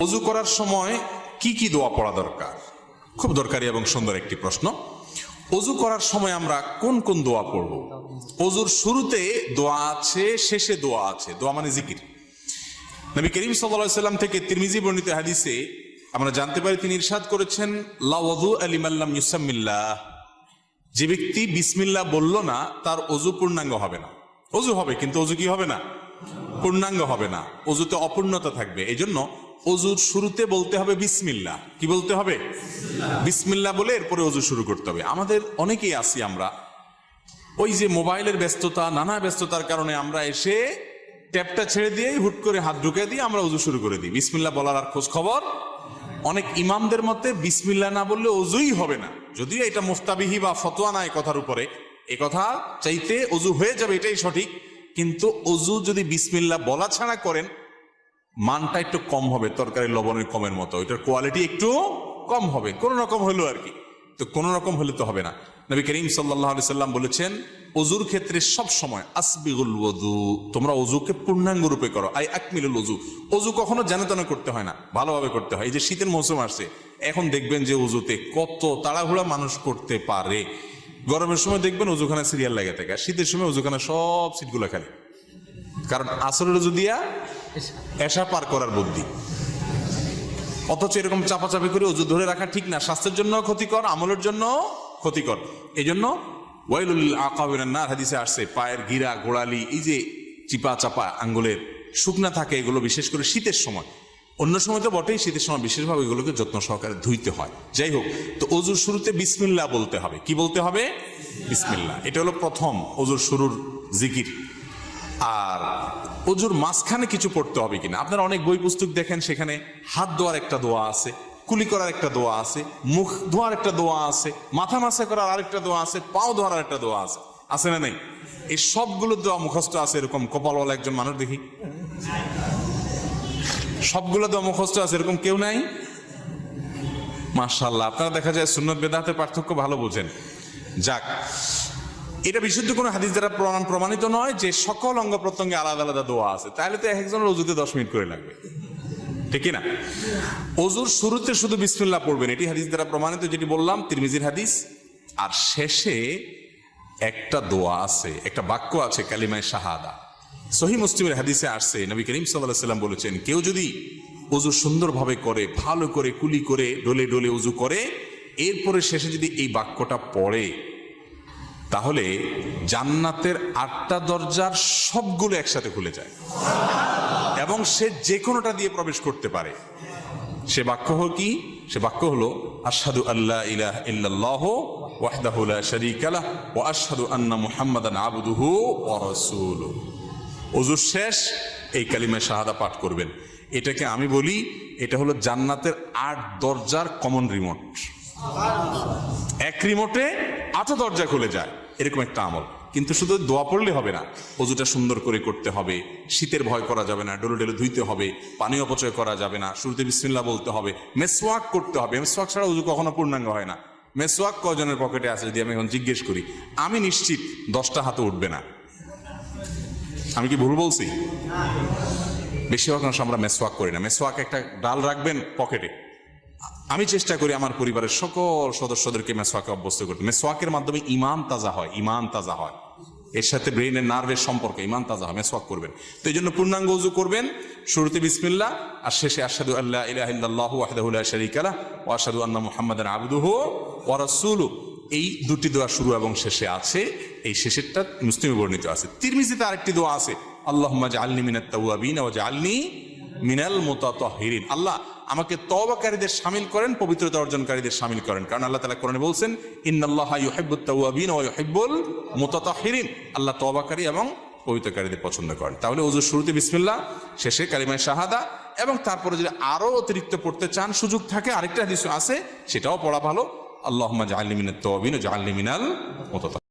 ওযু করার সময় কি কি দোয়া পড়া দরকার? খুব দরকারি এবং সুন্দর একটি প্রশ্ন। ওযু করার সময় আমরা কোন কোন দোয়া পড়ব? ওযুর শুরুতে দোয়া আছে, শেষে দোয়া আছে। দোয়া মানে জিকির। নবী করিম সাল্লাল্লাহু আলাইহি সাল্লাম থেকে তিরমিজি বর্ণিত হাদিসে আমরা জানতে পারি, তিনি ইরশাদ করেছেন, লা ওযুআ লিমান লাম ইউসাম্মিল্লাহ। যে ব্যক্তি বিসমিল্লাহ বলল না, তার ওযু পূর্ণাঙ্গ হবে না। ওযু হবে কিন্তু ওযু কি হবে না? পূর্ণাঙ্গ হবে না। ওযুতে অপূর্ণতা থাকবে। এই জন্য ওযুর শুরুতে বলতে হবে বিসমিল্লাহ। কি বলতে হবে? বিসমিল্লাহ বলে এরপরে ওযু শুরু করতে হবে। আমাদের অনেকেই আছি, আমরা ওই যে মোবাইলের ব্যস্ততা, নানা ব্যস্ততার কারণে আমরা এসে ট্যাপটা ছেড়ে দিয়েই হুট করে হাত ঢুকে দিয়ে আমরা ওযু শুরু করে দিই। বিসমিল্লাহ বলার আর খোঁজ খবর। অনেক ইমামদের মতে বিসমিল্লাহ না বললে ওযুই হবে না। যদিও এটা মুফতাবিহি বা ফতোয়া নাই কথার উপরে, এই কথা চাইতে ওযু হয়ে যাবে এটাই সঠিক, কিন্তু ওযু যদি বিসমিল্লাহ বলা ছাড়া করেন, মানটা একটু কম হবে, তরকারি লবণের কমের মতো, এটার কোয়ালিটি একটু কম হবে, কোন রকম হলো আর কি। তো কোন রকম হলে তো হবে না। নবী করিম সাল্লাল্লাহু আলাইহি সাল্লাম বলেছেন, ওযুর ক্ষেত্রে সব সময় আসবিগুল ওযু, তোমরা ওযুকে পূর্ণাঙ্গ রূপে করো। আই আকমিলুল ওযু। ওযু কখনো যেন তেন করতে হয় না, ভালোভাবে করতে হয়। এই যে শীতের মৌসুম আসছে, এখন দেখবেন যে ওযুতে কত তাড়াহুড়া মানুষ করতে পারে। গরমের সময় দেখবেন ওযুখানা সিরিয়াল লাগে থাকে, আর শীতের সময় ওযুখানা সব সিটগুলো খালি, কারণ আসরের ওযু দিয়া এশা পার করার বুদ্ধি। অথচ এরকম চাপাচাপি করে ওযু ধরে রাখা ঠিক না, স্বাস্থ্যের জন্য ক্ষতিকর, আমলের জন্য ক্ষতিকর। এই জন্য ওয়াইলুল লিল আকাবিরিন নার হাদিসে আসছে, পায়ের গিরা, গোড়ালি, এই যে চিপা চাপা আঙ্গুলের শুকনা থাকে, এগুলো বিশেষ করে শীতের সময়, অন্য সময় তো বটেই, শীতের সময় বিশেষভাবে এগুলোকে যত্ন সহকারে ধুইতে হয়। যাই হোক, তো ওযুর শুরুতে বিসমিল্লাহ বলতে হবে। কি বলতে হবে? বিসমিল্লাহ। এটা হলো প্রথম ওযুর শুরুর জিকির। আর ওযুর মাঝখানে কিছু পড়তে হবে কিনা, আপনারা অনেক বই পুস্তক দেখেন, সেখানে হাত ধোয়ার একটা দোয়া আছে, কুলি করার একটা দোয়া আছে, মুখ ধোয়ার একটা দোয়া আছে, মাথা মাসা করার আরেকটা দোয়া আছে, পাও ধোয়ার একটা দোয়া আছে, আছে না নেই? এই সবগুলো দোয়া মুখস্থ আছে, এরকম কপালওয়ালা একজন মানুষ দেখি। সবগুলো দোয়া মুখস্থ আছে, এরকম কেউ নাই? মাশাআল্লাহ, আপনারা দেখা যায় সুন্নত বেদাতের পার্থক্য ভালো বোঝেন। যাক, এটা বিশুদ্ধ কোনো হাদিস দ্বারা প্রমাণিত নয় যে সকল অঙ্গ প্রত্যঙ্গে আলাদা আলাদা দোয়া আছে, তাহলে তো একজনের ওযুতে 10 মিনিট করে লাগবে, ঠিক না? ওযুর শুরুতে শুধু বিসমিল্লাহ পড়বেন, এটি হাদিস দ্বারা প্রমাণিত, যেটি বললাম তিরমিজির হাদিস। আর শেষে একটা দোয়া আছে, একটা বাক্য আছে, কালিমায়ে শাহাদা। সহিহ মুসলিমের হাদিসে আসছে, নবী করিম সাল্লাল্লাহু আলাইহি সাল্লাম বলেছেন, কেউ যদি ওযু সুন্দরভাবে করে, ভালো করে কুলি করে, ডলে ডলে ওযু করে, এরপরে শেষে যদি এই বাক্যটা পড়ে, তাহলে জান্নাতের 8টা দরজার সবগুলো একসাথে খুলে যায় এবং সে যে কোনোটা দিয়ে প্রবেশ করতে পারে। সে বাক্য হলো কি? সে বাক্য হলো আশহাদু আল্লা ইলাহা ইল্লাল্লাহু ওয়াহদাহু লা শারীকা লাহু ওয়া আশহাদু আন্না মুহাম্মাদান আবদুহু ওয়া রাসূলুহু। ওযুর শেষ এই কালিমা শাহাদা পাঠ করবেন। এটাকে আমি বলি, এটা হলো জান্নাতের 8 দরজার কমন রিমোট। এক রিমোটে 8টা দরজা খুলে যায়, এরকম একটা আমল। কিন্তু শুধু দোয়া পড়লে হবে না, ওযুটা সুন্দর করে করতে হবে, শীতের ভয় করা যাবে না, ডলে ডলে ধুইতে হবে, পানি অপচয় করা যাবে না, শুরুতে বিসমিল্লাহ বলতে হবে, মেসওয়াক করতে হবে। মেসওয়াক ছাড়া ওযু কখনো পূর্ণাঙ্গ হয় না। মেসওয়াক কয়জনের পকেটে আছে যদি আমি এখন জিজ্ঞেস করি, আমি নিশ্চিত 10টা হাতে উঠবে না। আমি কি ভুল বলছি? বেশিরভাগ মানুষ আমরা মেসওয়াক করি না। মেসওয়াক একটা ডাল রাখবেন পকেটে। আমি চেষ্টা করি আমার পরিবারের সকল সদস্যদেরকে মেসওয়াকে অভ্যস্ত করতে। মেসওয়াকের মাধ্যমে ঈমান তাজা হয়, ঈমান তাজা হয়, এর সাথে ব্রেইনের নার্ভের সম্পর্ক, ঈমান তাজা হয়। মেসওয়াক করবেন। তো এই জন্য পূর্ণাঙ্গ ওযু করবেন, শুরুতে বিসমিল্লাহ আর শেষে আশহাদু আল্লা ইলাহা ইল্লাল্লাহু ওয়াহদাহু লা শারীকা লাহু ওয়া আশহাদু আন্না মুহাম্মাদান আবদুহু ওয়া রাসূলুহু। এই দুটি দোয়া শুরু এবং শেষে আছে। এই শেষেরটা মুসলিমে বর্ণিত আছে। তিরমিজিতে আরেকটি দোয়া আছে, আল্লাহুম্মা জাআলনি মিনাত তাওয়াবিন ওয়া জাআলনি মিনাল মুতাতাহহিরিন। আল্লাহ আমাকে তওবাকারীদের শামিল করেন, পবিত্রতা অর্জনকারীদের শামিল করেন। কারণ আল্লাহ তাআলা কোরআনে বলছেন, ইন্নাল্লাহা ইউহিব্বুত তাওয়াবিন ওয়া ইউহিব্বুল মুতাতাহহিরিন। আল্লাহ তওবাকারী এবং পবিত্রকারীদের পছন্দ করেন। তাহলে ওযুর শুরুতে বিসমিল্লাহ, শেষে কালিমায়ে শাহাদা, এবং তারপরে যদি আরো অতিরিক্ত পড়তে চান, সুযোগ থাকে, আরেকটা হাদিস আছে, সেটাও পড়া ভালো, আল্লাহুম্মা জাআলনি মিনাত তাওয়াবিন ওয়া জাআলনি মিনাল মুতাতাহহিরিন।